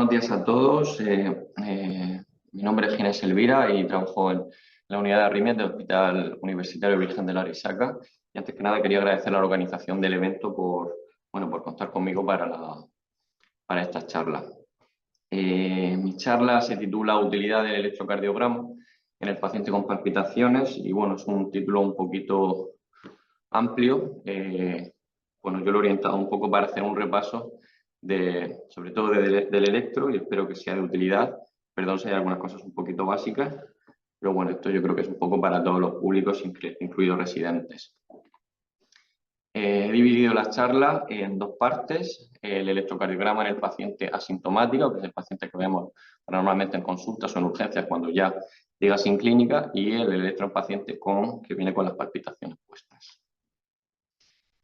Buenos días a todos. Mi nombre es Ginés Elvira y trabajo en la unidad de arritmias del Hospital Universitario Virgen de la Arisaca. Y antes que nada quería agradecer a la organización del evento por contar conmigo para esta charla. Mi charla se titula Utilidad del electrocardiograma en el paciente con palpitaciones y bueno, es un título un poquito amplio. Yo lo he orientado un poco para hacer un repaso sobre todo del electro y espero que sea de utilidad. Perdón si hay algunas cosas un poquito básicas, pero bueno, esto yo creo que es un poco para todos los públicos, incluidos residentes. He dividido la charla en dos partes: el electrocardiograma en el paciente asintomático, que es el paciente que vemos normalmente en consultas o en urgencias cuando ya llega sin clínica, y el electro en paciente que viene con las palpitaciones puestas.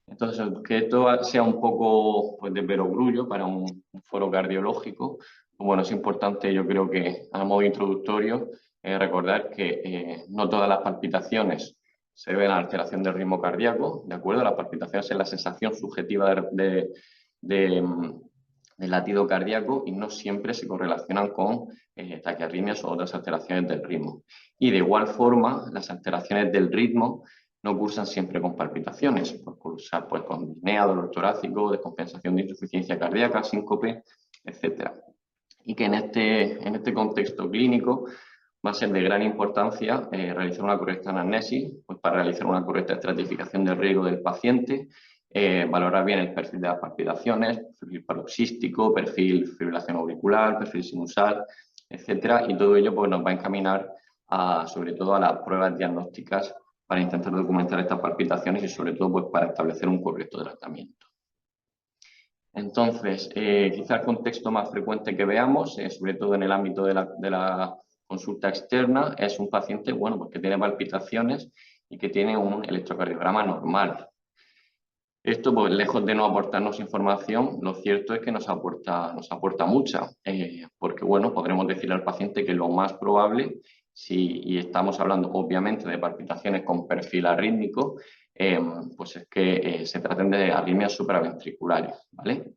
Entonces, que esto sea un poco pues, de perogrullo para un foro cardiológico, pues, bueno, es importante, yo creo que a modo introductorio, recordar que no todas las palpitaciones se deben a la alteración del ritmo cardíaco, ¿de acuerdo? Las palpitaciones es la sensación subjetiva del latido cardíaco y no siempre se correlacionan con taquiarritmias o otras alteraciones del ritmo. Y de igual forma, las alteraciones del ritmo no cursan siempre con palpitaciones, puede cursar pues, con disnea, dolor torácico, descompensación de insuficiencia cardíaca, síncope, etc. Y que en este contexto clínico va a ser de gran importancia realizar una correcta anamnesis, pues para realizar una correcta estratificación del riesgo del paciente, valorar bien el perfil de las palpitaciones, perfil paroxístico, perfil fibrilación auricular, perfil sinusal, etc. Y todo ello pues, nos va a encaminar sobre todo a las pruebas diagnósticas para intentar documentar estas palpitaciones y sobre todo pues, para establecer un correcto tratamiento. Entonces, quizá el contexto más frecuente que veamos, sobre todo en el ámbito de la consulta externa, es un paciente pues que tiene palpitaciones y que tiene un electrocardiograma normal. Esto, pues, lejos de no aportarnos información, lo cierto es que nos aporta mucha, porque bueno, podremos decirle al paciente que lo más probable, y estamos hablando obviamente de palpitaciones con perfil arrítmico, pues es que se traten de arritmias supraventriculares, ¿vale?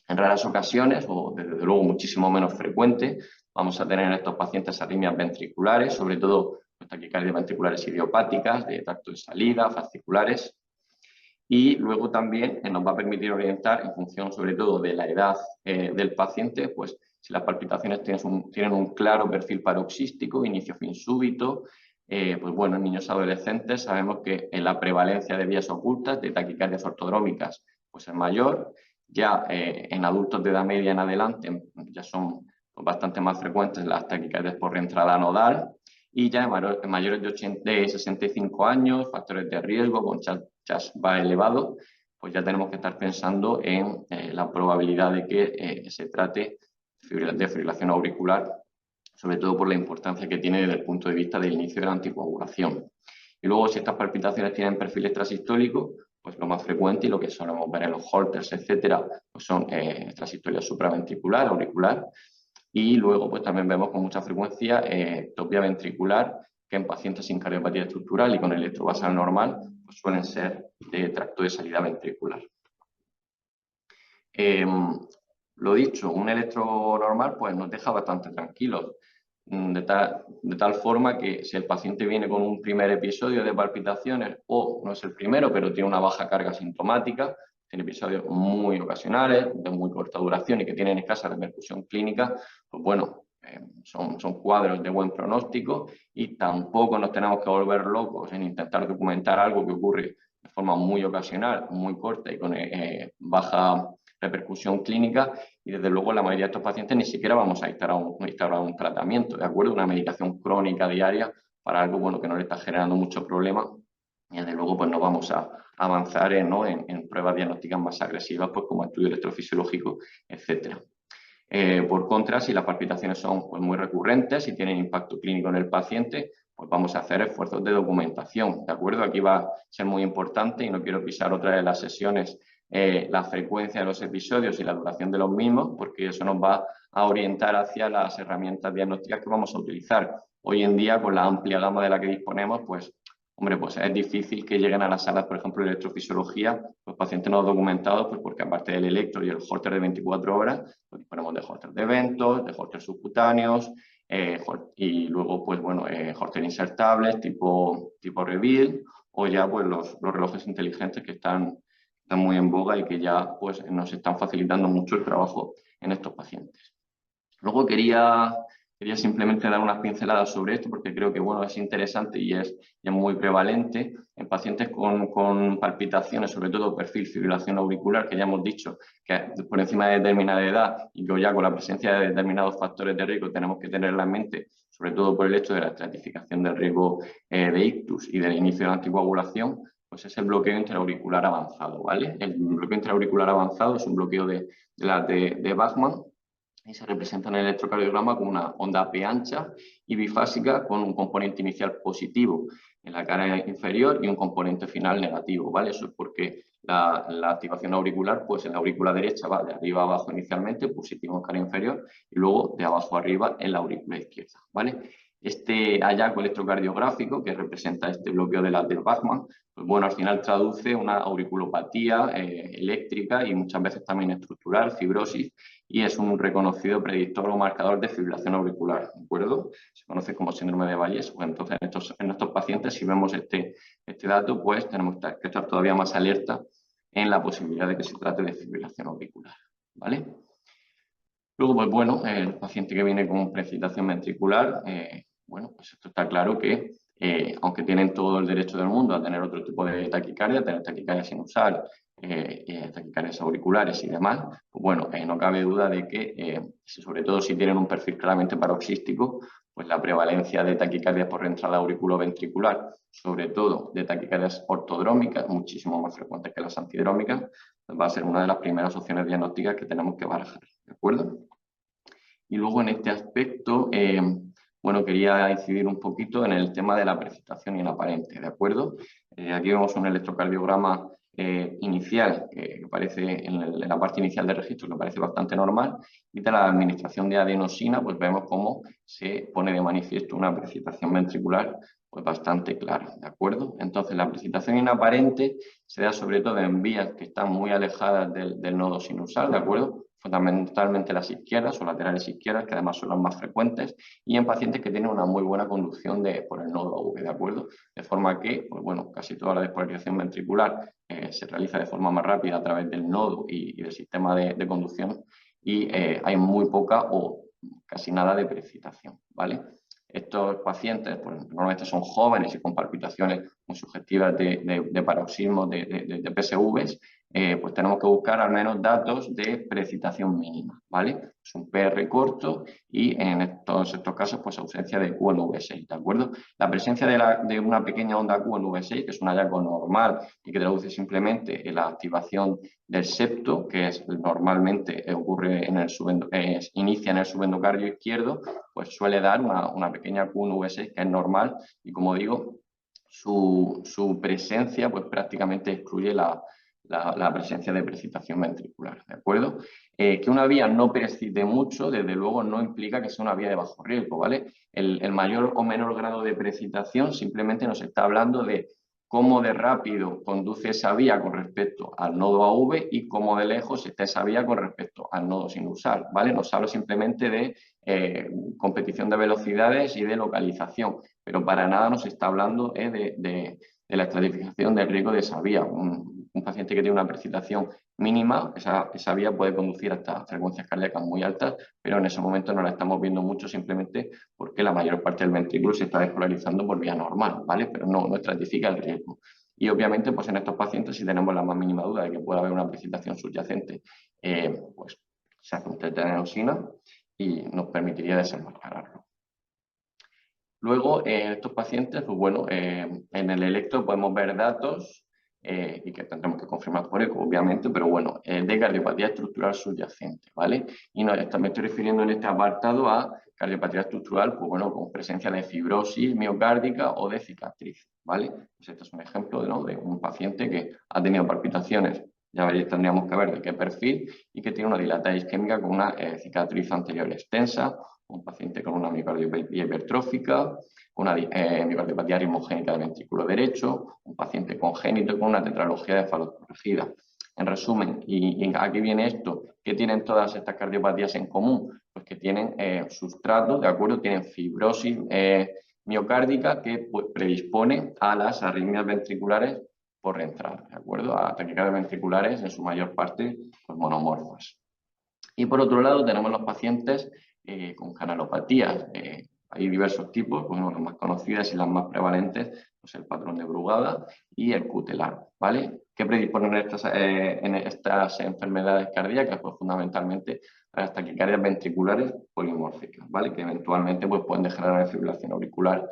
En raras ocasiones, o desde luego muchísimo menos frecuente, vamos a tener en estos pacientes arritmias ventriculares, sobre todo taquicardias ventriculares idiopáticas, de tracto de salida, fasciculares. Y luego también nos va a permitir orientar, en función sobre todo de la edad del paciente, pues si las palpitaciones tienen un claro perfil paroxístico, inicio-fin súbito, pues bueno, en niños adolescentes sabemos que la prevalencia de vías ocultas, de taquicardias ortodrómicas, pues es mayor. Ya en adultos de edad media en adelante ya son bastante más frecuentes las taquicardias por reentrada nodal, y ya en mayores de 65 años, factores de riesgo, con CHAS va elevado, pues ya tenemos que estar pensando en la probabilidad de que se trate de fibrilación auricular, sobre todo por la importancia que tiene desde el punto de vista del inicio de la anticoagulación. Y luego, si estas palpitaciones tienen perfil extrasistólico, pues lo más frecuente y lo que solemos ver en los Holters, etcétera, pues son extrasistolia supraventricular, auricular. Y luego pues también vemos con mucha frecuencia ectopia ventricular, que en pacientes sin cardiopatía estructural y con electrovasal normal pues suelen ser de tracto de salida ventricular. Lo dicho, un electro normal pues nos deja bastante tranquilos, de tal forma que si el paciente viene con un primer episodio de palpitaciones, o no es el primero, pero tiene una baja carga sintomática, tiene episodios muy ocasionales, de muy corta duración y que tienen escasa repercusión clínica, pues bueno, son cuadros de buen pronóstico y tampoco nos tenemos que volver locos en intentar documentar algo que ocurre de forma muy ocasional, muy corta y con baja repercusión clínica, y desde luego la mayoría de estos pacientes ni siquiera vamos a instaurar un tratamiento, ¿de acuerdo? Una medicación crónica diaria para algo bueno que no le está generando mucho problema, y desde luego pues no vamos a avanzar en pruebas diagnósticas más agresivas, pues como estudio electrofisiológico, etcétera. Por contra, si las palpitaciones son pues, muy recurrentes y tienen impacto clínico en el paciente, pues vamos a hacer esfuerzos de documentación, ¿de acuerdo? Aquí va a ser muy importante, y no quiero pisar otra de las sesiones, la frecuencia de los episodios y la duración de los mismos, porque eso nos va a orientar hacia las herramientas diagnósticas que vamos a utilizar. Hoy en día, con la amplia gama de la que disponemos, pues hombre, pues es difícil que lleguen a las salas, por ejemplo, de electrofisiología, los pacientes no documentados, pues porque aparte del electro y el Holter de 24 horas, pues disponemos de Holter de eventos, de Holter subcutáneos, y luego, pues bueno, Holter insertables tipo Reveal, o ya pues los relojes inteligentes que están muy en boga y que ya pues nos están facilitando mucho el trabajo en estos pacientes. Luego quería simplemente dar unas pinceladas sobre esto porque creo que bueno, es interesante y es muy prevalente en pacientes con palpitaciones, sobre todo perfil fibrilación auricular, que ya hemos dicho que por encima de determinada edad y que ya con la presencia de determinados factores de riesgo tenemos que tenerla en mente, sobre todo por el hecho de la estratificación del riesgo de ictus y del inicio de la anticoagulación, pues es el bloqueo intraauricular avanzado, ¿vale? El bloqueo intraauricular avanzado es un bloqueo de Bachmann y se representa en el electrocardiograma con una onda P ancha y bifásica con un componente inicial positivo en la cara inferior y un componente final negativo, ¿vale? Eso es porque la activación auricular, pues en la aurícula derecha va de arriba a abajo inicialmente, positivo en cara inferior, y luego de abajo arriba en la aurícula izquierda, ¿vale? Este hallazgo electrocardiográfico que representa este bloqueo de la del Bachmann, pues bueno, al final traduce una auriculopatía eléctrica y muchas veces también estructural, fibrosis, y es un reconocido predictor o marcador de fibrilación auricular, ¿de acuerdo? Se conoce como síndrome de Bayes. Pues entonces, en estos pacientes, si vemos este dato, pues tenemos que estar todavía más alerta en la posibilidad de que se trate de fibrilación auricular, ¿vale? Luego, pues bueno, el paciente que viene con precipitación ventricular, bueno, pues esto está claro que, aunque tienen todo el derecho del mundo a tener otro tipo de taquicardia, tener taquicardia sinusal, taquicardias auriculares y demás, pues bueno, no cabe duda de que, sobre todo si tienen un perfil claramente paroxístico, pues la prevalencia de taquicardias por reentrada auriculoventricular, sobre todo de taquicardias ortodrómicas, muchísimo más frecuentes que las antidrómicas, pues va a ser una de las primeras opciones diagnósticas que tenemos que barajar, ¿de acuerdo? Y luego en este aspecto, bueno, quería incidir un poquito en el tema de la precipitación inaparente, ¿de acuerdo? Aquí vemos un electrocardiograma inicial que parece en la parte inicial del registro, que parece bastante normal, y de la administración de adenosina, pues vemos cómo se pone de manifiesto una precipitación ventricular pues bastante clara, ¿de acuerdo? Entonces, la precipitación inaparente se da sobre todo en vías que están muy alejadas del nodo sinusal, ¿de acuerdo? Fundamentalmente las izquierdas o laterales izquierdas, que además son las más frecuentes, y en pacientes que tienen una muy buena conducción por el nodo AV, ¿de acuerdo? De forma que, pues bueno, casi toda la despolarización ventricular se realiza de forma más rápida a través del nodo y del sistema de conducción, y hay muy poca o casi nada de precipitación, ¿vale? Estos pacientes, pues, normalmente son jóvenes y con palpitaciones muy sugestivas de paroxismo de PSVs, pues tenemos que buscar al menos datos de precipitación mínima, ¿vale? Es un PR corto y en todos estos casos, pues ausencia de QNV6, ¿de acuerdo? La presencia de una pequeña onda QNV6, que es un hallazgo normal y que traduce simplemente en la activación del septo, que es normalmente ocurre en el inicia en el subendocardio izquierdo, pues suele dar una pequeña QNV6 que es normal y, como digo, su presencia pues prácticamente excluye la presencia de precipitación ventricular, ¿de acuerdo? Que una vía no precipite mucho, desde luego no implica que sea una vía de bajo riesgo, ¿vale? El mayor o menor grado de precipitación simplemente nos está hablando de cómo de rápido conduce esa vía con respecto al nodo AV y cómo de lejos está esa vía con respecto al nodo sinusal, ¿vale? Nos habla simplemente de competición de velocidades y de localización, pero para nada nos está hablando de la estratificación del riesgo de esa vía. Un paciente que tiene una precipitación mínima, esa vía puede conducir hasta frecuencias cardíacas muy altas, pero en ese momento no la estamos viendo mucho simplemente porque la mayor parte del ventrículo se está despolarizando por vía normal, ¿vale? Pero no estratifica el riesgo. Y obviamente, pues en estos pacientes, si tenemos la más mínima duda de que pueda haber una precipitación subyacente, pues se hace un test de adenosina y nos permitiría desenmascararlo. Luego, estos pacientes, pues bueno, en el electro podemos ver datos y que tendremos que confirmar por eco, obviamente, pero bueno, de cardiopatía estructural subyacente, ¿vale? Y me estoy refiriendo en este apartado a cardiopatía estructural, pues bueno, con presencia de fibrosis miocárdica o de cicatriz, ¿vale? Pues este es un ejemplo de un paciente que ha tenido palpitaciones, ya tendríamos que ver de qué perfil, y que tiene una dilatada isquémica con una cicatriz anterior extensa, un paciente con una miocardiopatia hipertrófica, una miocardiopatía ritmogénica del ventrículo derecho, un paciente congénito con una tetralogía de Fallot corregida. En resumen, ¿y a qué viene esto? ¿Qué tienen todas estas cardiopatías en común? Pues que tienen sustrato, ¿de acuerdo? Tienen fibrosis miocárdica que pues, predispone a las arritmias ventriculares por reentrada, ¿de acuerdo? A taquicardias ventriculares en su mayor parte pues, monomorfas. Y por otro lado tenemos los pacientes con canalopatías. Hay diversos tipos, bueno, las más conocidas y las más prevalentes, pues el patrón de Brugada y el cutelar, ¿vale? ¿Qué predisponen en estas enfermedades cardíacas? Pues fundamentalmente a las taquicardias ventriculares polimórficas, ¿vale? Que eventualmente pues, pueden degenerar en fibrilación auricular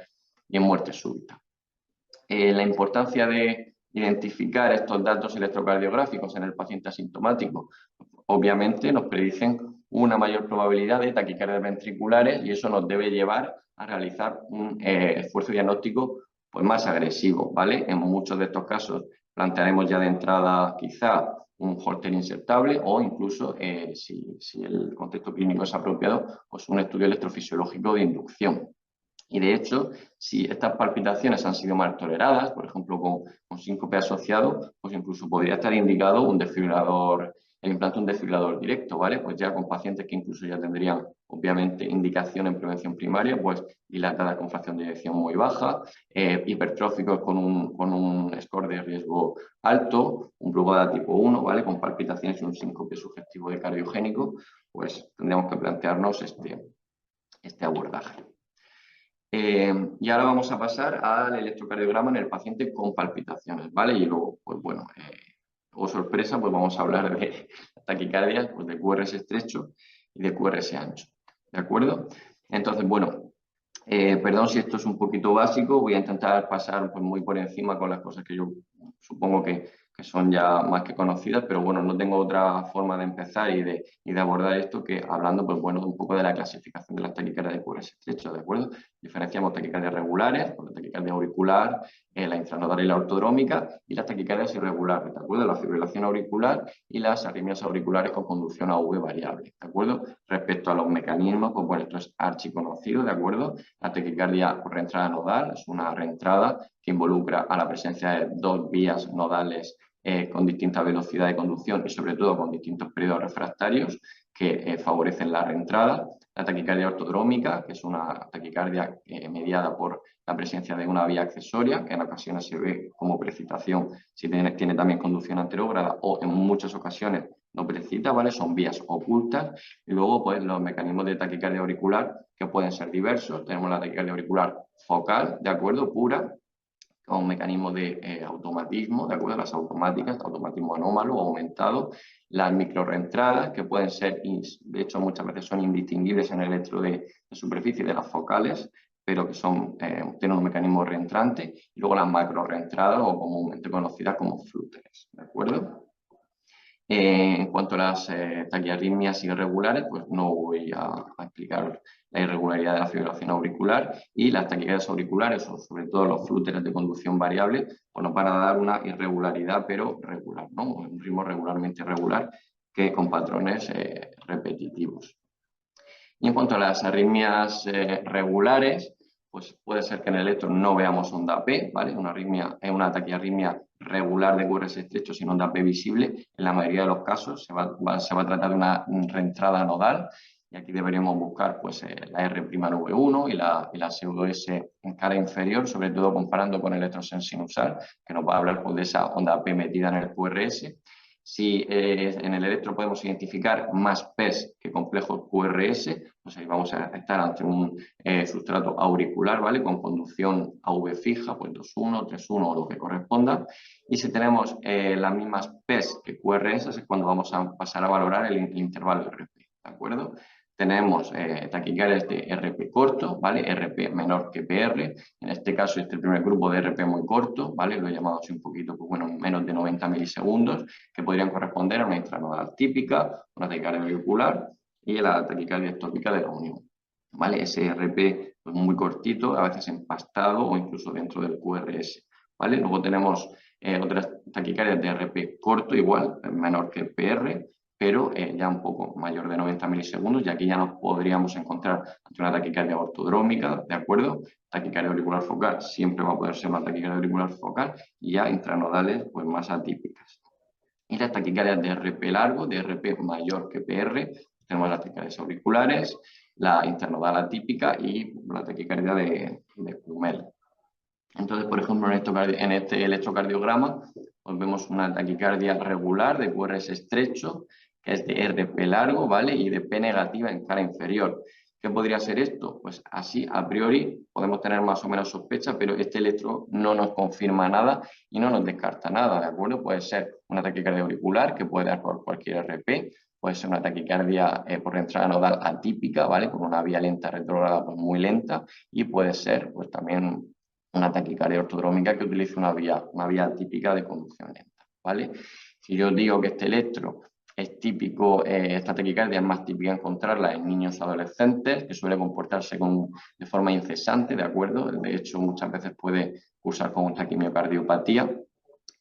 y en muerte súbita. La importancia de identificar estos datos electrocardiográficos en el paciente asintomático, obviamente nos predicen una mayor probabilidad de taquicardias ventriculares y eso nos debe llevar a realizar un esfuerzo diagnóstico pues, más agresivo, ¿vale? En muchos de estos casos plantearemos ya de entrada quizá un Holter insertable o incluso, si el contexto clínico es apropiado, pues un estudio electrofisiológico de inducción. Y de hecho, si estas palpitaciones han sido mal toleradas, por ejemplo con síncope asociado, pues incluso podría estar indicado un desfibrilador, el implante de un desfibrilador directo, ¿vale? Pues ya con pacientes que incluso ya tendrían, obviamente, indicación en prevención primaria, pues dilatada con fracción de eyección muy baja, hipertróficos con un score de riesgo alto, un Brugada tipo 1, ¿vale? Con palpitaciones y un síncope sugestivo de cardiogénico, pues tendríamos que plantearnos este abordaje. Y ahora vamos a pasar al electrocardiograma en el paciente con palpitaciones, ¿vale? Y luego, pues bueno, o sorpresa, pues vamos a hablar de taquicardias, pues de QRS estrecho y de QRS ancho, ¿de acuerdo? Entonces, bueno, perdón si esto es un poquito básico, voy a intentar pasar pues, muy por encima con las cosas que yo supongo que son ya más que conocidas, pero bueno, no tengo otra forma de empezar y de abordar esto que hablando, pues bueno, un poco de la clasificación de las taquicardias de QRS estrecho, ¿de acuerdo? Diferenciamos taquicardias regulares, la taquicardia auricular, la intranodal y la ortodrómica, y las taquicardias irregulares, ¿de acuerdo? La fibrilación auricular y las arritmias auriculares con conducción a V variable, ¿de acuerdo? Respecto a los mecanismos, pues bueno, esto es archiconocido, ¿de acuerdo? La taquicardia por reentrada nodal es una reentrada que involucra a la presencia de dos vías nodales con distinta velocidad de conducción y sobre todo con distintos periodos refractarios que favorecen la reentrada. La taquicardia ortodrómica, que es una taquicardia mediada por la presencia de una vía accesoria, que en ocasiones se ve como precitación si tiene también conducción anterógrada o en muchas ocasiones no precita, ¿vale? Son vías ocultas. Y luego, pues, los mecanismos de taquicardia auricular que pueden ser diversos. Tenemos la taquicardia auricular focal, ¿de acuerdo? Pura, con mecanismos de automatismo, ¿de acuerdo? Las automáticas, automatismo anómalo o aumentado, las microrreentradas, que pueden ser, de hecho muchas veces son indistinguibles en el electro de superficie de las focales, pero que tienen un mecanismo reentrante, y luego las macrorreentradas o comúnmente conocidas como flúteres, ¿de acuerdo? En cuanto a las taquiarritmias irregulares, pues no voy a explicar la irregularidad de la fibrilación auricular y las taquicardias auriculares, o sobre todo los flúteres de conducción variable, pues nos van a dar una irregularidad, pero regular, ¿no? Un ritmo regularmente regular que con patrones repetitivos. Y en cuanto a las arritmias regulares, pues puede ser que en el electro no veamos onda P, ¿vale? Una taquiarritmia regular de QRS estrecho sin onda P visible. En la mayoría de los casos se va a tratar de una reentrada nodal y aquí deberíamos buscar pues, la R'V1 y la pseudo S en cara inferior, sobre todo comparando con el electrosensinusal, que nos va a hablar pues, de esa onda P metida en el QRS. Si en el electro podemos identificar más PES que complejos QRS, pues ahí vamos a estar ante un sustrato auricular, ¿vale? Con conducción AV fija, pues 2.1, 3.1 o lo que corresponda. Y si tenemos las mismas PES que QRS, es cuando vamos a pasar a valorar el intervalo RP, ¿de acuerdo? Tenemos taquicardias de RP corto, ¿vale? RP menor que PR. En este caso, este primer grupo de RP muy corto, ¿vale? Lo he llamado así un poquito, pues bueno, menos de 90 milisegundos, que podrían corresponder a una intranodal típica, una taquicardia auricular y la taquicardia ectópica de la unión, ¿vale? Ese RP pues muy cortito, a veces empastado o incluso dentro del QRS, ¿vale? Luego tenemos otras taquicardias de RP corto, igual, menor que PR, pero ya un poco mayor de 90 milisegundos, y aquí ya nos podríamos encontrar ante una taquicardia ortodrómica, ¿de acuerdo? Taquicardia auricular focal siempre va a poder ser una taquicardia auricular focal, y ya intranodales pues más atípicas. Y las taquicardias de RP largo, de RP mayor que PR, tenemos las taquicardias auriculares, la intranodal atípica y la taquicardia de Kummel. Entonces, por ejemplo, en este electrocardiograma pues vemos una taquicardia regular de QRS estrecho, que es de RP largo, ¿vale? Y de P negativa en cara inferior. ¿Qué podría ser esto? Pues así, a priori, podemos tener más o menos sospecha, pero este electro no nos confirma nada y no nos descarta nada, ¿de acuerdo? Puede ser una taquicardia auricular, que puede dar por cualquier RP, puede ser una taquicardia por entrada nodal atípica, ¿vale? Con una vía lenta retrógrada pues muy lenta, y puede ser pues también una taquicardia ortodrómica que utilice una vía típica de conducción lenta, ¿vale? Si yo digo que este electro es típico, esta taquicardia es más típica encontrarla en niños adolescentes, que suele comportarse de forma incesante, ¿de acuerdo? De hecho, muchas veces puede cursar con taquimiocardiopatía,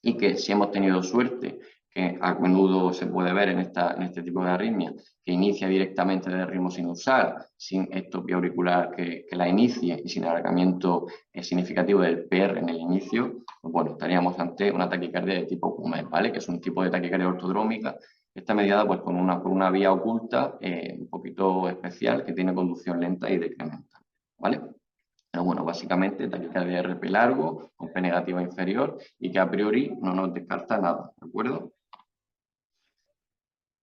y que si hemos tenido suerte, que a menudo se puede ver en este tipo de arritmia, que inicia directamente del ritmo sinusal, sin ectopía auricular que la inicie y sin alargamiento significativo del PR en el inicio, pues bueno, estaríamos ante una taquicardia de tipo Kummel, ¿vale? Que es un tipo de taquicardia ortodrómica que está mediada pues, por una vía oculta un poquito especial, que tiene conducción lenta y decremental, ¿vale? Pero bueno, básicamente taquicardia de RP largo, con P negativa inferior, y que a priori no nos descarta nada, ¿de acuerdo?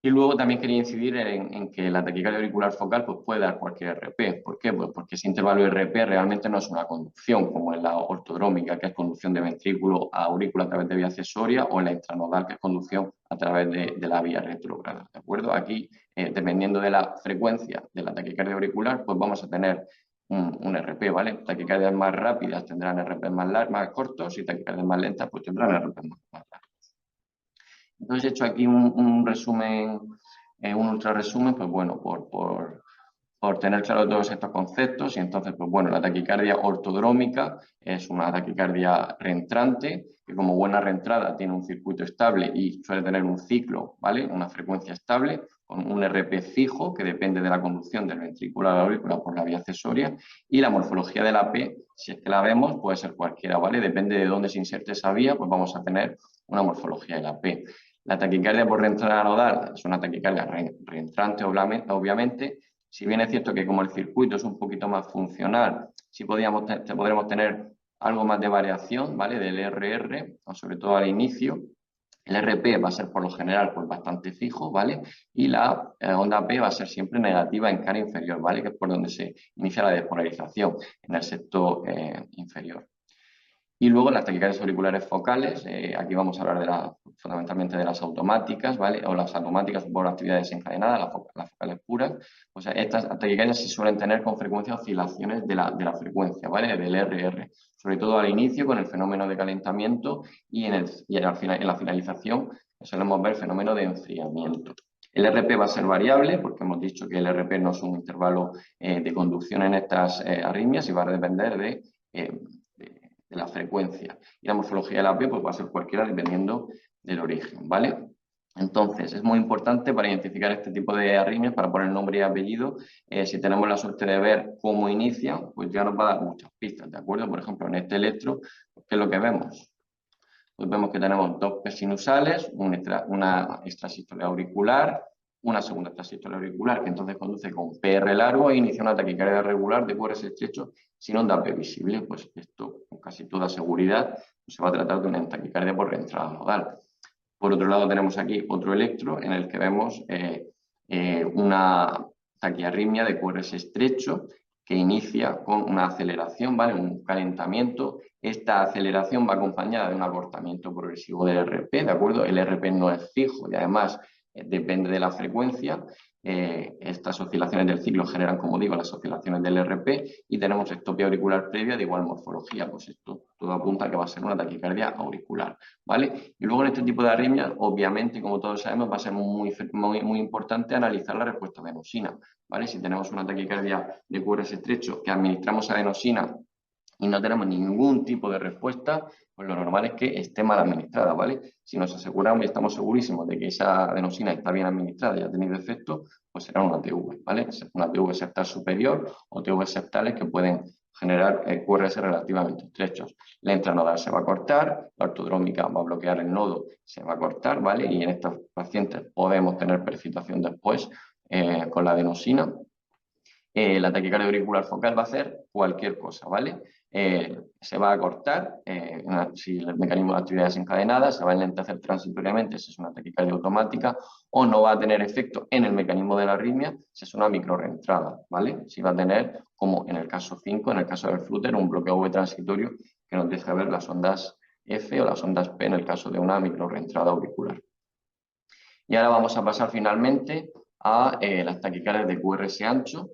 Y luego también quería incidir en que la taquicardia auricular focal pues, puede dar cualquier RP. ¿Por qué? Pues porque ese intervalo RP realmente no es una conducción, como en la ortodrómica, que es conducción de ventrículo a aurícula a través de vía accesoria, o en la intranodal, que es conducción a través de la vía retrógrada, ¿de acuerdo? Aquí, dependiendo de la frecuencia de la taquicardia auricular, pues vamos a tener un RP, ¿vale? Taquicardias más rápidas tendrán RP más cortos, y taquicardias más lentas pues tendrán RP más largos. Entonces he hecho aquí un resumen, un ultra resumen, pues bueno, por tener claro todos estos conceptos. Y entonces, pues bueno, la taquicardia ortodrómica es una taquicardia reentrante, que como buena reentrada tiene un circuito estable y suele tener un ciclo, ¿vale? Una frecuencia estable, con un RP fijo que depende de la conducción del ventrículo a la aurícula por la vía accesoria, y la morfología de la P, si es que la vemos, puede ser cualquiera, ¿vale? Depende de dónde se inserte esa vía, pues vamos a tener una morfología de la P. La taquicardia por reentrada nodal es una taquicardia reentrante, obviamente. Si bien es cierto que como el circuito es un poquito más funcional, sí podremos tener algo más de variación, ¿vale? Del RR, o sobre todo al inicio. El RP va a ser por lo general pues, bastante fijo, ¿vale? Y la onda P va a ser siempre negativa en cara inferior, ¿vale? Que es por donde se inicia la despolarización, en el septo inferior. Y luego las taquicardias auriculares focales, aquí vamos a hablar fundamentalmente de las automáticas, ¿vale? O las automáticas por actividad desencadenada, las focales puras. O sea, estas taquicardias sí suelen tener con frecuencia oscilaciones de la frecuencia, ¿vale? Del RR, sobre todo al inicio con el fenómeno de calentamiento, y en la finalización solemos ver el fenómeno de enfriamiento. El RP va a ser variable, porque hemos dicho que el RP no es un intervalo de conducción en estas arritmias, y va a depender de la frecuencia. Y la morfología de la P pues, va a ser cualquiera dependiendo del origen, ¿vale? Entonces, es muy importante para identificar este tipo de arritmias, para poner nombre y apellido. Si tenemos la suerte de ver cómo inicia, pues ya nos va a dar muchas pistas, ¿de acuerdo? Por ejemplo, en este electro, ¿qué es lo que vemos? Pues vemos que tenemos dos P sinusales, una extrasístole auricular, una segunda extrasístole auricular, que entonces conduce con PR largo e inicia una taquicardia regular de QRS estrecho sin onda P visible. Pues esto, con casi toda seguridad, se va a tratar de una taquicardia por reentrada nodal. Por otro lado, tenemos aquí otro electro en el que vemos una taquiarritmia de QRS estrecho que inicia con una aceleración, ¿vale? Un calentamiento. Esta aceleración va acompañada de un acortamiento progresivo del RP, ¿de acuerdo? El RP no es fijo y además depende de la frecuencia. Estas oscilaciones del ciclo generan, como digo, las oscilaciones del RP, y tenemos ectopía auricular previa de igual morfología. Pues esto todo apunta a que va a ser una taquicardia auricular, ¿vale? Y luego en este tipo de arritmias, obviamente, como todos sabemos, va a ser muy importante analizar la respuesta adenosina, ¿vale? Si tenemos una taquicardia de QRS estrecho que administramos adenosina y no tenemos ningún tipo de respuesta, pues lo normal es que esté mal administrada, ¿vale? Si nos aseguramos y estamos segurísimos de que esa adenosina está bien administrada y ha tenido efecto, pues será una TV, ¿vale? Una TV septal superior o TV septales que pueden generar QRS relativamente estrechos. La intranodal se va a cortar, la ortodrómica va a bloquear el nodo, se va a cortar, ¿vale? Y en estos pacientes podemos tener precipitación después con la adenosina. La taquicardia auricular focal va a hacer cualquier cosa, ¿vale? Se va a cortar, si el mecanismo de actividad es encadenada, se va a enlentecer transitoriamente si es una taquicardia automática, o no va a tener efecto en el mecanismo de la arritmia si es una microreentrada, ¿vale? Si va a tener, como en el caso 5, en el caso del Flutter, un bloqueo V transitorio que nos deja ver las ondas F o las ondas P en el caso de una microreentrada auricular. Y ahora vamos a pasar finalmente a las taquicardias de QRS ancho,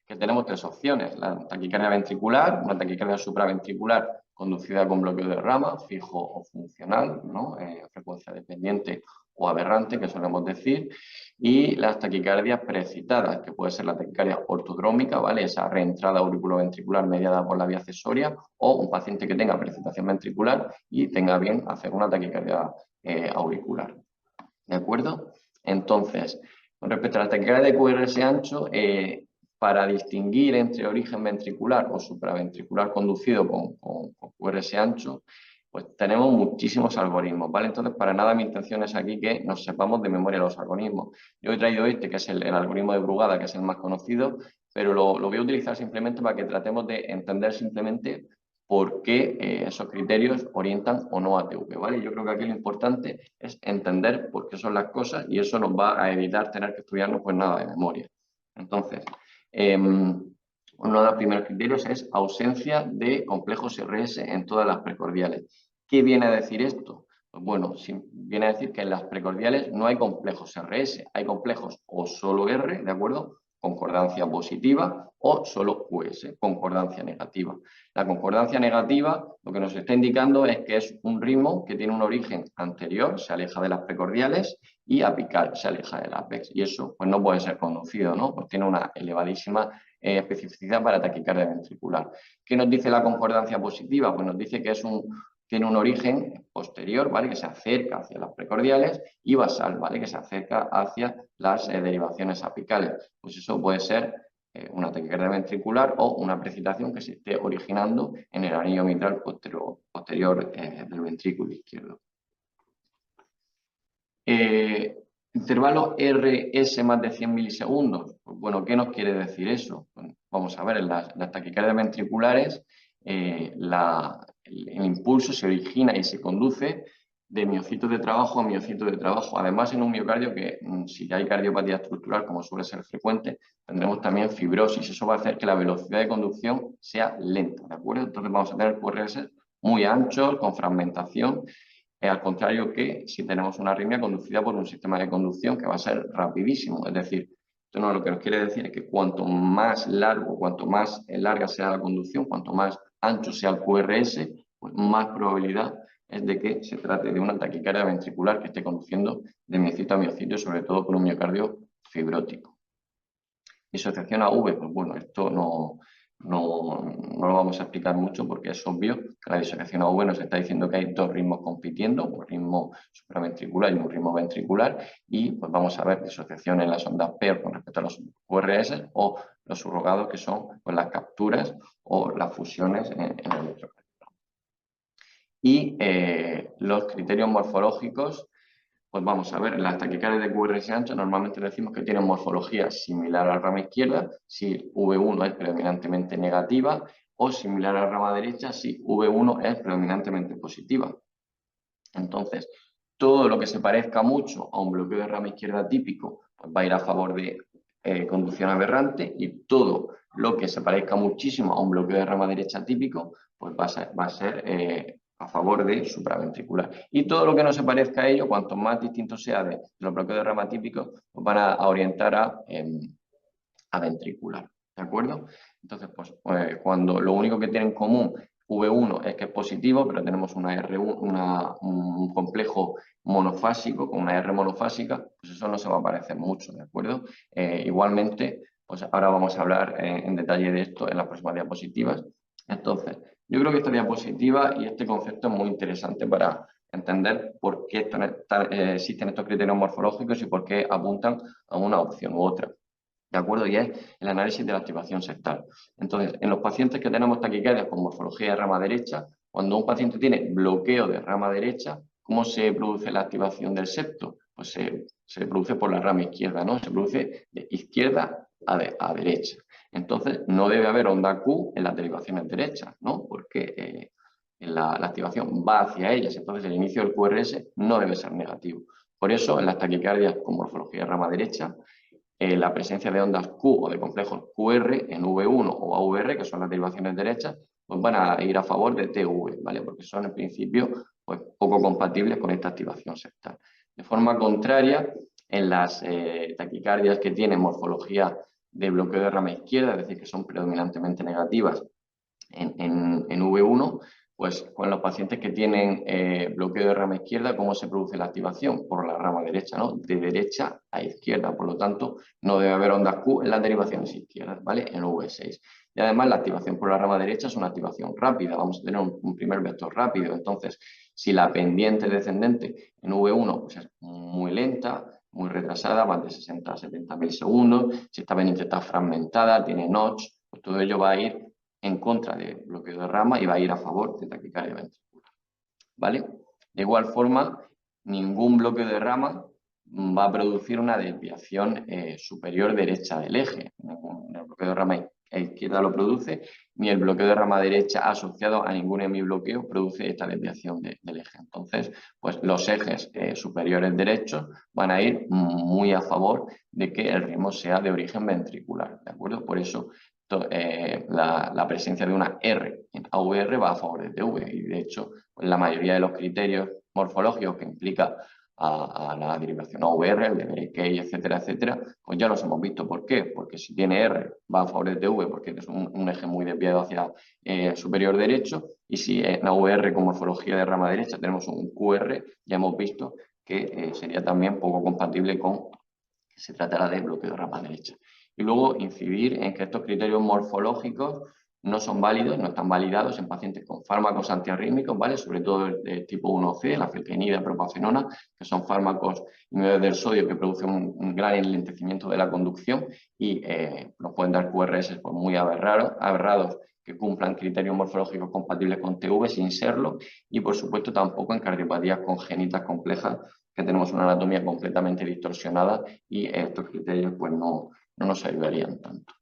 que tenemos tres opciones: la taquicardia ventricular, una taquicardia supraventricular conducida con bloqueo de rama, fijo o funcional, ¿no? Frecuencia dependiente o aberrante, que solemos decir, y las taquicardias precitadas, que puede ser la taquicardia ortodrómica, ¿vale? Esa reentrada auriculoventricular mediada por la vía accesoria, o un paciente que tenga precipitación ventricular y tenga bien hacer una taquicardia auricular. ¿De acuerdo? Entonces, con respecto a la taquicardia de QRS ancho, para distinguir entre origen ventricular o supraventricular conducido con QRS ancho, pues tenemos muchísimos algoritmos, ¿vale? Entonces, para nada mi intención es aquí que nos sepamos de memoria los algoritmos. Yo he traído este, que es el algoritmo de Brugada, que es el más conocido, pero lo voy a utilizar simplemente para que tratemos de entender simplemente por qué esos criterios orientan o no a TV, ¿vale? Yo creo que aquí lo importante es entender por qué son las cosas y eso nos va a evitar tener que estudiarnos pues nada de memoria. Entonces, uno de los primeros criterios es ausencia de complejos RS en todas las precordiales. ¿Qué viene a decir esto? Pues bueno, viene a decir que en las precordiales no hay complejos RS, hay complejos o solo R, ¿de acuerdo? Concordancia positiva, o solo QS, concordancia negativa. La concordancia negativa lo que nos está indicando es que es un ritmo que tiene un origen anterior, se aleja de las precordiales, y apical, se aleja del apex. Y eso pues no puede ser conducido, ¿no? Pues tiene una elevadísima especificidad para taquicardia ventricular. ¿Qué nos dice la concordancia positiva? Pues nos dice que tiene un origen posterior, ¿vale? Que se acerca hacia las precordiales, y basal, ¿vale? Que se acerca hacia las derivaciones apicales. Pues eso puede ser una taquicardia ventricular o una precipitación que se esté originando en el anillo mitral posterior del ventrículo izquierdo. Intervalo RS más de 100 milisegundos. Pues bueno, ¿qué nos quiere decir eso? Bueno, vamos a ver, en las taquicardias ventriculares el impulso se origina y se conduce de miocitos de trabajo a miocitos de trabajo. Además, en un miocardio que, si hay cardiopatía estructural, como suele ser frecuente, tendremos también fibrosis. Eso va a hacer que la velocidad de conducción sea lenta, ¿de acuerdo? Entonces vamos a tener QRS muy anchos, con fragmentación, al contrario que si tenemos una arritmia conducida por un sistema de conducción que va a ser rapidísimo. Es decir, esto no, lo que nos quiere decir es que cuanto más largo, cuanto más larga sea la conducción, cuanto más ancho sea el QRS, pues más probabilidad es de que se trate de una taquicardia ventricular que esté conduciendo de miocito a miocito, sobre todo por un miocardio fibrótico. Disociación a V, pues bueno, esto no lo vamos a explicar mucho porque es obvio que la disociación a V nos está diciendo que hay dos ritmos compitiendo, un ritmo supraventricular y un ritmo ventricular, y pues vamos a ver disociación en las ondas P con respecto a los QRS, o los subrogados, que son pues, las capturas o las fusiones en el electrocardiograma. Y los criterios morfológicos, pues vamos a ver, las taquicardias de QRS ancho normalmente decimos que tienen morfología similar a la rama izquierda si V1 es predominantemente negativa, o similar a la rama derecha si V1 es predominantemente positiva. Entonces, todo lo que se parezca mucho a un bloqueo de rama izquierda típico pues va a ir a favor de conducción aberrante, y todo lo que se parezca muchísimo a un bloqueo de rama derecha típico pues va a ser a favor de supraventricular. Y todo lo que no se parezca a ello, cuanto más distinto sea de los bloqueos de rama típicos, pues van a orientar a ventricular. ¿De acuerdo? Entonces, pues cuando lo único que tienen en común V1 es que es positivo, pero tenemos una R1, un complejo monofásico con una R monofásica, pues eso no se va a parecer mucho, ¿de acuerdo? Igualmente, pues ahora vamos a hablar en detalle de esto en las próximas diapositivas. Entonces, Yo creo que esta diapositiva y este concepto es muy interesante para entender por qué existen estos criterios morfológicos y por qué apuntan a una opción u otra. ¿De acuerdo? Y es el análisis de la activación septal. Entonces, en los pacientes que tenemos taquicardias con morfología de rama derecha, cuando un paciente tiene bloqueo de rama derecha, ¿cómo se produce la activación del septo? Pues se produce por la rama izquierda, ¿no? Se produce de izquierda a derecha. Entonces, no debe haber onda Q en las derivaciones derechas, ¿no? Porque la activación va hacia ellas. Entonces, el inicio del QRS no debe ser negativo. Por eso, en las taquicardias con morfología de rama derecha, la presencia de ondas Q o de complejos QR en V1 o AVR, que son las derivaciones derechas, pues van a ir a favor de TV, ¿vale? Porque son en principio pues, poco compatibles con esta activación septal. De forma contraria, en las taquicardias que tienen morfología de bloqueo de rama izquierda, es decir, que son predominantemente negativas en V1, pues con los pacientes que tienen bloqueo de rama izquierda, ¿cómo se produce la activación? Por la rama derecha, ¿no? De derecha a izquierda, por lo tanto, no debe haber ondas Q en las derivaciones izquierdas, ¿vale? En V6. Y además la activación por la rama derecha es una activación rápida, vamos a tener un primer vector rápido, entonces, si la pendiente descendente en V1 pues es muy lenta, muy retrasada, va de 60 a 70 milisegundos, si esta pendiente está fragmentada, tiene notch, pues todo ello va a ir en contra de bloqueo de rama y va a ir a favor de taquicardia ventricular, ¿vale? De igual forma, ningún bloqueo de rama va a producir una desviación superior derecha del eje. El bloqueo de rama izquierda lo produce, ni el bloqueo de rama derecha asociado a ningún hemibloqueo produce esta desviación del eje. Entonces, pues los ejes superiores derechos van a ir muy a favor de que el ritmo sea de origen ventricular, ¿de acuerdo? Por eso la presencia de una R en AVR va a favor de TV y de hecho la mayoría de los criterios morfológicos que implica a la derivación AVR, el de Berkey, etcétera, etcétera, pues ya los hemos visto. ¿Por qué? Porque si tiene R va a favor de TV porque es un eje muy desviado hacia superior derecho y si en AVR con morfología de rama derecha tenemos un QR, ya hemos visto que sería también poco compatible con que se tratará de bloqueo de rama derecha. Y luego incidir en que estos criterios morfológicos no son válidos, no están validados en pacientes con fármacos antiarrítmicos, ¿vale? Sobre todo el tipo 1C, la felquenida, propafenona, que son fármacos inhibidores del sodio que producen un gran enlentecimiento de la conducción y nos pueden dar QRS pues, muy aberrados que cumplan criterios morfológicos compatibles con TV sin serlo y por supuesto tampoco en cardiopatías congénitas complejas que tenemos una anatomía completamente distorsionada y estos criterios pues no nos ayudarían tanto.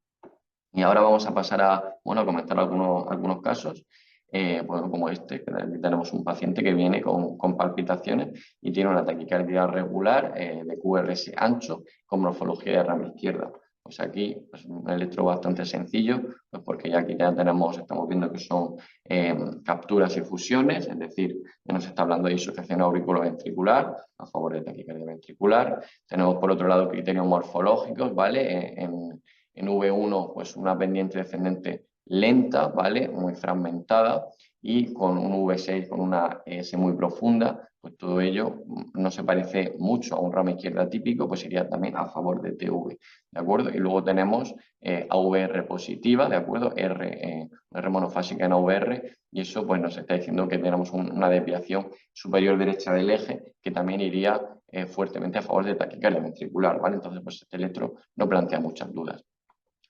Y ahora vamos a pasar a, bueno, a comentar algunos casos, bueno, como este, que aquí tenemos un paciente que viene con palpitaciones y tiene una taquicardia regular de QRS ancho con morfología de rama izquierda. Pues aquí es pues, un electro bastante sencillo, pues porque ya aquí ya estamos viendo que son capturas y fusiones, es decir, ya nos está hablando de disociación auriculoventricular a favor de taquicardia ventricular. Tenemos por otro lado criterios morfológicos, ¿vale? En V1, pues una pendiente descendente lenta, ¿vale? Muy fragmentada y con un V6 con una S muy profunda, pues todo ello no se parece mucho a un rama izquierda típico, pues iría también a favor de TV, ¿de acuerdo? Y luego tenemos AVR positiva, ¿de acuerdo? R monofásica en AVR y eso pues nos está diciendo que tenemos una desviación superior derecha del eje que también iría fuertemente a favor de taquicardia ventricular, ¿vale? Entonces pues este electro no plantea muchas dudas.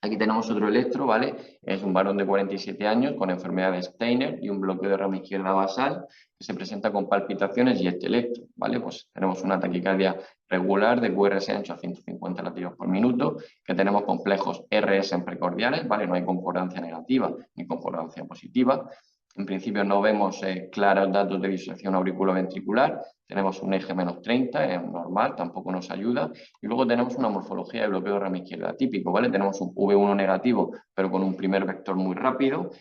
Aquí tenemos otro electro, ¿vale? Es un varón de 47 años con enfermedad de Steiner y un bloqueo de rama izquierda basal que se presenta con palpitaciones y este electro, ¿vale? Pues tenemos una taquicardia regular de QRS ancho a 150 latidos por minuto, que tenemos complejos RS en precordiales, ¿vale? No hay concordancia negativa ni concordancia positiva. En principio no vemos claros datos de disociación auriculoventricular, tenemos un eje menos 30, es normal, tampoco nos ayuda. Y luego tenemos una morfología de bloqueo de rama izquierda típico, ¿vale? Tenemos un V1 negativo, pero con un primer vector muy rápido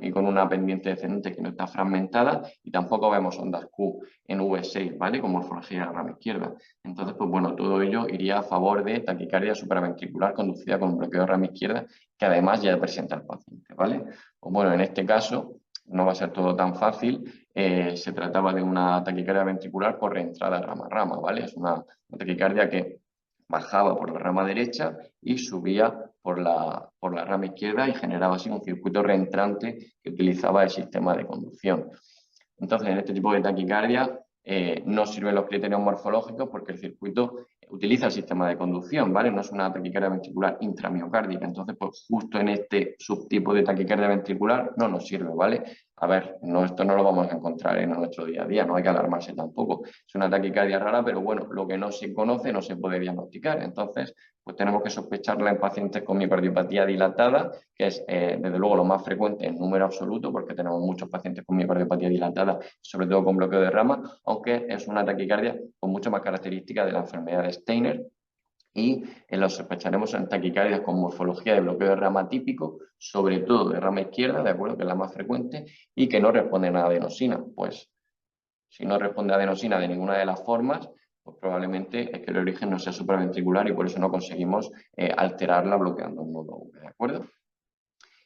y con una pendiente descendente que no está fragmentada y tampoco vemos ondas Q en V6, ¿vale? Con morfología de rama izquierda. Entonces, pues bueno, todo ello iría a favor de taquicardia supraventricular conducida con un bloqueo de rama izquierda que además ya presenta el paciente, ¿vale? Pues bueno, en este caso no va a ser todo tan fácil. Se trataba de una taquicardia ventricular por reentrada rama a rama, ¿vale? Es una taquicardia que bajaba por la rama derecha y subía por la rama izquierda y generaba así un circuito reentrante que utilizaba el sistema de conducción. Entonces, en este tipo de taquicardia no sirven los criterios morfológicos porque el circuito utiliza el sistema de conducción, ¿vale? No es una taquicardia ventricular intramiocárdica. Entonces, pues justo en este subtipo de taquicardia ventricular no nos sirve, ¿vale? A ver, esto no lo vamos a encontrar en nuestro día a día, no hay que alarmarse tampoco. Es una taquicardia rara, pero bueno, lo que no se conoce no se puede diagnosticar. Entonces, pues tenemos que sospecharla en pacientes con miocardiopatía dilatada, que es desde luego lo más frecuente en número absoluto, porque tenemos muchos pacientes con miocardiopatía dilatada, sobre todo con bloqueo de rama, aunque es una taquicardia con mucho más características de la enfermedad de Steiner. Y lo sospecharemos en taquicardias con morfología de bloqueo de rama típico, sobre todo de rama izquierda, de acuerdo, que es la más frecuente, y que no responden a adenosina. Pues si no responde a adenosina de ninguna de las formas, pues probablemente es que el origen no sea supraventricular y por eso no conseguimos alterarla bloqueando un nodo V, ¿de acuerdo?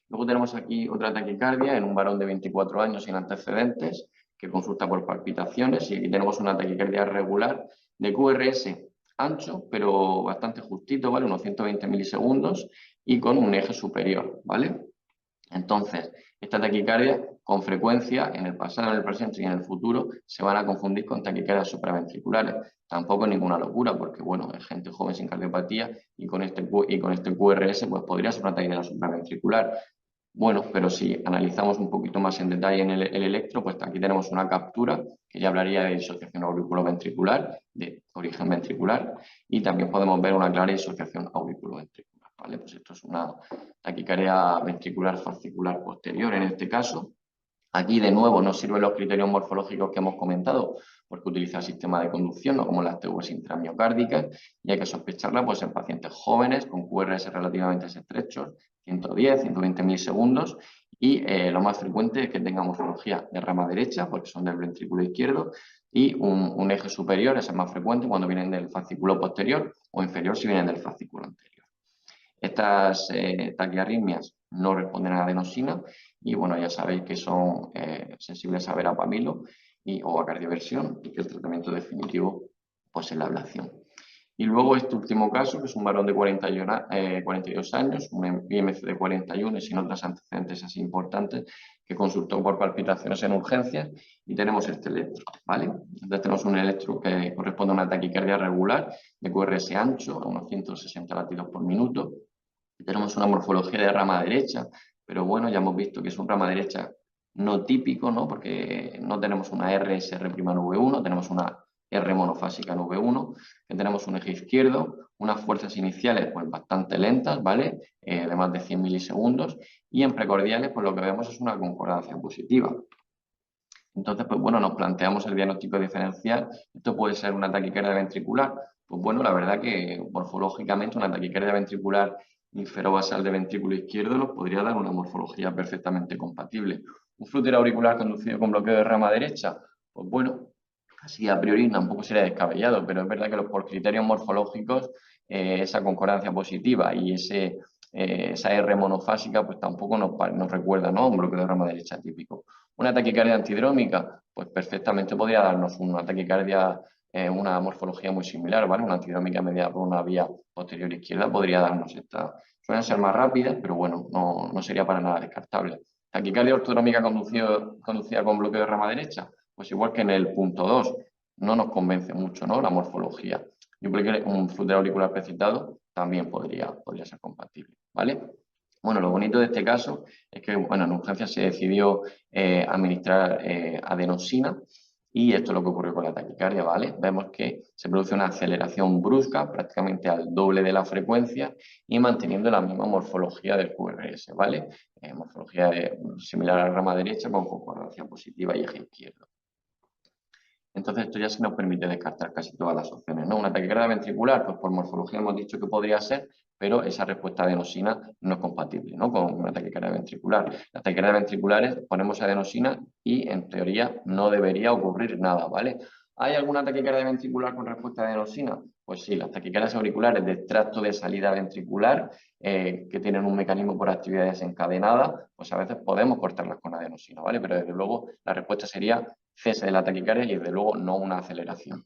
Luego tenemos aquí otra taquicardia en un varón de 24 años sin antecedentes que consulta por palpitaciones y aquí tenemos una taquicardia regular de QRS ancho, pero bastante justito, ¿vale? Unos 120 milisegundos y con un eje superior, ¿vale? Entonces, esta taquicardia con frecuencia en el pasado, en el presente y en el futuro se van a confundir con taquicardias supraventriculares. Tampoco es ninguna locura porque, bueno, es gente joven sin cardiopatía y con este QRS pues podría ser una taquicardia supraventricular. Bueno, pero si analizamos un poquito más en detalle en el electro, pues aquí tenemos una captura que ya hablaría de disociación auriculoventricular, de origen ventricular, y también podemos ver una clara disociación auriculoventricular, ¿vale? Pues esto es una taquicardia ventricular fascicular posterior en este caso. Aquí de nuevo no sirven los criterios morfológicos que hemos comentado porque utiliza el sistema de conducción, no como las TVs intramiocárdicas, y hay que sospecharla pues, en pacientes jóvenes con QRS relativamente estrechos, 110, 120 milisegundos, y lo más frecuente es que tenga morfología de rama derecha, porque son del ventrículo izquierdo, y un eje superior, ese es más frecuente cuando vienen del fascículo posterior, o inferior si vienen del fascículo anterior. Estas taquiarritmias no responden a adenosina y bueno, ya sabéis que son sensibles a verapamilo o a cardioversión y que el tratamiento definitivo pues, es la ablación. Y luego este último caso, que es un varón de 42 años, un IMC de 41 y sin otros antecedentes así importantes, que consultó por palpitaciones en urgencias y tenemos este electro, ¿vale? Entonces tenemos un electro que corresponde a una taquicardia regular de QRS ancho, a unos 160 latidos por minuto. Tenemos una morfología de rama derecha, pero bueno, ya hemos visto que es un rama derecha no típico, ¿no? Porque no tenemos una RSR' V1, tenemos una R monofásica en V1, que tenemos un eje izquierdo, unas fuerzas iniciales pues bastante lentas, ¿vale? De más de 100 milisegundos, y en precordiales pues lo que vemos es una concordancia positiva. Entonces, pues bueno, nos planteamos el diagnóstico diferencial. Esto puede ser una taquicardia ventricular. Pues bueno, la verdad que morfológicamente una taquicardia ventricular inferobasal de ventrículo izquierdo nos podría dar una morfología perfectamente compatible. Un flúter auricular conducido con bloqueo de rama derecha, pues bueno, así a priori tampoco sería descabellado, pero es verdad que por criterios morfológicos esa concordancia positiva y esa R monofásica pues tampoco nos recuerda, ¿no?, un bloqueo de rama derecha típico. Una taquicardia antidrómica, pues perfectamente podría darnos una taquicardia, una morfología muy similar, ¿vale? Una antidrómica mediada por una vía posterior izquierda podría darnos esta. Suelen ser más rápidas, pero bueno, no sería para nada descartable. Taquicardia ortodrómica conducida con bloqueo de rama derecha, pues igual que en el punto 2, no nos convence mucho, ¿no?, la morfología. Yo creo que un flúter auricular precitado también podría ser compatible, ¿vale? Bueno, lo bonito de este caso es que, bueno, en urgencia se decidió administrar adenosina y esto es lo que ocurrió con la taquicardia, ¿vale? Vemos que se produce una aceleración brusca, prácticamente al doble de la frecuencia y manteniendo la misma morfología del QRS, ¿vale? Morfología similar a la rama derecha con concordancia positiva y eje izquierdo. Entonces esto ya se nos permite descartar casi todas las opciones, ¿no? Una taquicardia ventricular, pues por morfología hemos dicho que podría ser, pero esa respuesta adenosina no es compatible, ¿no?, con una taquicardia ventricular. Las taquicardias ventriculares ponemos adenosina y en teoría no debería ocurrir nada, ¿vale? ¿Hay alguna taquicardia ventricular con respuesta a adenosina? Pues sí, las taquicardias auriculares de tracto de salida ventricular que tienen un mecanismo por actividad desencadenada, pues a veces podemos cortarlas con adenosina, ¿vale? Pero desde luego la respuesta sería cese de la taquicardia y desde luego no una aceleración.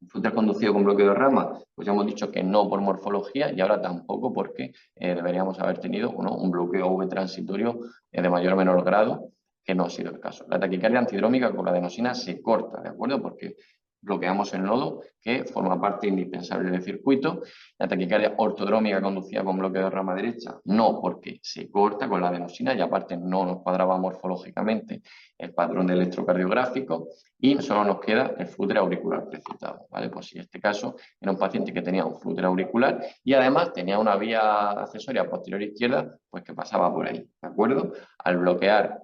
flúter conducido con bloqueo de rama, pues ya hemos dicho que no por morfología y ahora tampoco porque deberíamos haber tenido un bloqueo V transitorio de mayor o menor grado, que no ha sido el caso. La taquicardia antidrómica con la adenosina se corta, ¿de acuerdo? Porque bloqueamos el nodo que forma parte indispensable del circuito. La taquicardia ortodrómica conducida con bloqueo de rama derecha, no, porque se corta con la adenosina y aparte no nos cuadraba morfológicamente el patrón de electrocardiográfico y solo nos queda el flúter auricular precitado, ¿vale? Pues en este caso era un paciente que tenía un flúter auricular y además tenía una vía accesoria posterior izquierda, pues que pasaba por ahí, ¿de acuerdo? Al bloquear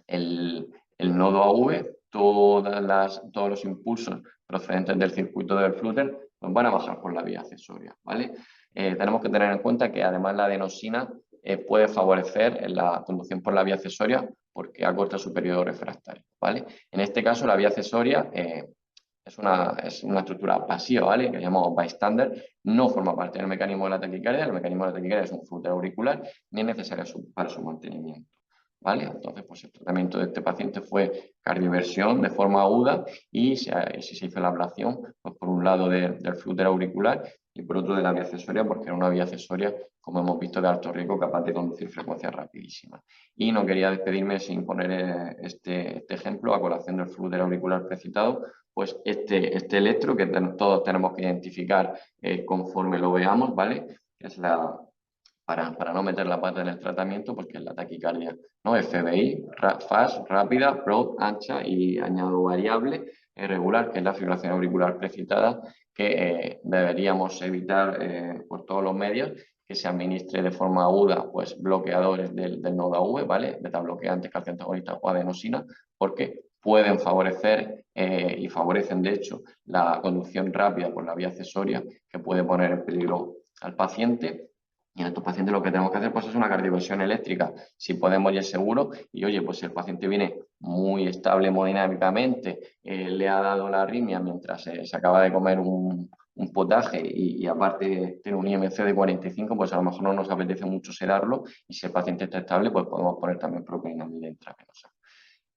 el nodo AV, todos los impulsos procedentes del circuito del flúter pues van a bajar por la vía accesoria, ¿vale? Tenemos que tener en cuenta que además la adenosina puede favorecer la conducción por la vía accesoria porque acorta su periodo refractario, ¿vale? En este caso, la vía accesoria es una estructura pasiva, ¿vale? Que llamamos bystander, no forma parte del mecanismo de la taquicardia, el mecanismo de la taquicardia es un flúter auricular, ni es necesario para su mantenimiento, ¿vale? Entonces, pues el tratamiento de este paciente fue cardioversión de forma aguda y si se hizo la ablación, pues por un lado del flúter auricular y por otro de la vía accesoria, porque era una vía accesoria, como hemos visto, de alto riesgo, capaz de conducir frecuencias rapidísimas. Y no quería despedirme sin poner este ejemplo a colación del flúter auricular precitado, pues este electro que todos tenemos que identificar conforme lo veamos, ¿vale? Que es para no meter la pata en el tratamiento, porque es la taquicardia, ¿no? FBI, fast, rápida, broad, ancha y añado variable, regular, que es la fibrilación auricular precitada, que deberíamos evitar por todos los medios, que se administre de forma aguda, pues bloqueadores del nodo AV, ¿vale? Beta-bloqueantes, calcio antagonistas o adenosina, porque pueden favorecer y favorecen, de hecho, la conducción rápida por la vía accesoria, que puede poner en peligro al paciente. Y en estos pacientes lo que tenemos que hacer pues, es una cardioversión eléctrica, si podemos y es seguro. Y oye, pues si el paciente viene muy estable hemodinámicamente, le ha dado la arritmia mientras se acaba de comer un potaje y aparte tiene un IMC de 45, pues a lo mejor no nos apetece mucho sedarlo. Y si el paciente está estable, pues podemos poner también propilenamida intravenosa.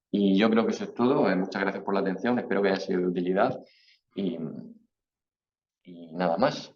Y yo creo que eso es todo. Muchas gracias por la atención. Espero que haya sido de utilidad y nada más.